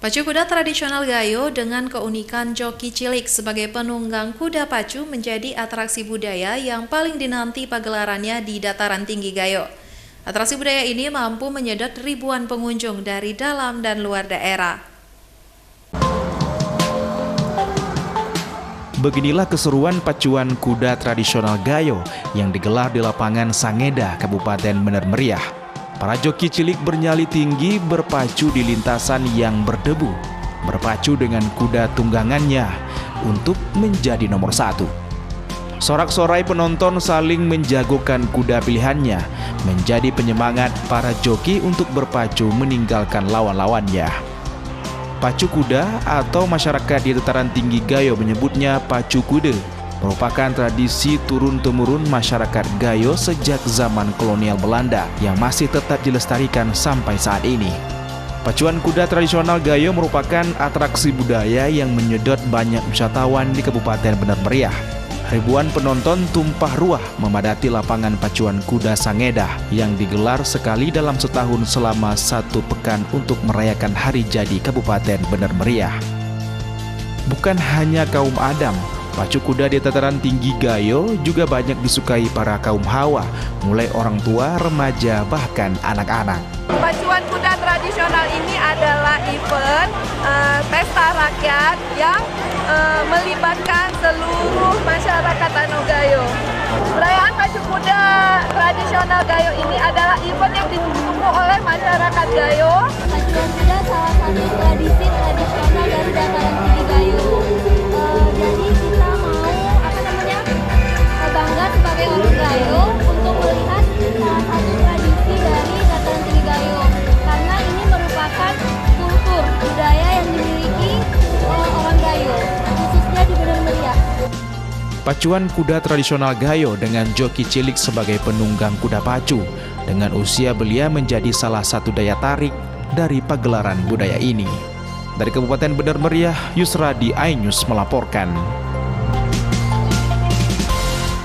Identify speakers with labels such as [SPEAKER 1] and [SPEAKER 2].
[SPEAKER 1] Pacu kuda tradisional Gayo dengan keunikan joki cilik sebagai penunggang kuda pacu menjadi atraksi budaya yang paling dinanti pagelarannya di dataran tinggi Gayo. Atraksi budaya ini mampu menyedot ribuan pengunjung dari dalam dan luar daerah.
[SPEAKER 2] Beginilah keseruan pacuan kuda tradisional Gayo yang digelar di lapangan Sangeda, Kabupaten Bener Meriah. Para joki cilik bernyali tinggi berpacu di lintasan yang berdebu, berpacu dengan kuda tunggangannya untuk menjadi nomor satu. Sorak-sorai penonton saling menjagokan kuda pilihannya, menjadi penyemangat para joki untuk berpacu meninggalkan lawan-lawannya. Pacu kuda atau masyarakat di dataran tinggi Gayo menyebutnya pacu kuda, merupakan tradisi turun-temurun masyarakat Gayo sejak zaman kolonial Belanda yang masih tetap dilestarikan sampai saat ini. Pacuan kuda tradisional Gayo merupakan atraksi budaya yang menyedot banyak wisatawan di Kabupaten Bener Meriah. Ribuan penonton tumpah ruah memadati lapangan pacuan kuda Sangeda yang digelar sekali dalam setahun selama 1 pekan untuk merayakan hari jadi Kabupaten Bener Meriah. Bukan hanya kaum Adam, pacu kuda di dataran tinggi Gayo juga banyak disukai para kaum Hawa, mulai orang tua, remaja, bahkan anak-anak.
[SPEAKER 3] Pacuan kuda tradisional ini adalah event pesta rakyat yang melibatkan seluruh masyarakat Tanah Gayo. Perayaan pacu kuda tradisional Gayo ini adalah event yang ditunggu oleh masyarakat Gayo.
[SPEAKER 4] Pacuan kuda salah satu tradisi tradisional dari dataran tinggi Gayo. Jadi kita mau bangga sebagai orang Gayo untuk melihat salah satu tradisi dari dataran tinggi Gayo, karena ini merupakan kultur budaya yang dimiliki orang Gayo, khususnya di Bener Meriah.
[SPEAKER 2] Pacuan kuda tradisional Gayo dengan joki cilik sebagai penunggang kuda pacu, dengan usia belia menjadi salah satu daya tarik dari pagelaran budaya ini. Dari Kabupaten Bener Meriah, Yusradi iNews melaporkan.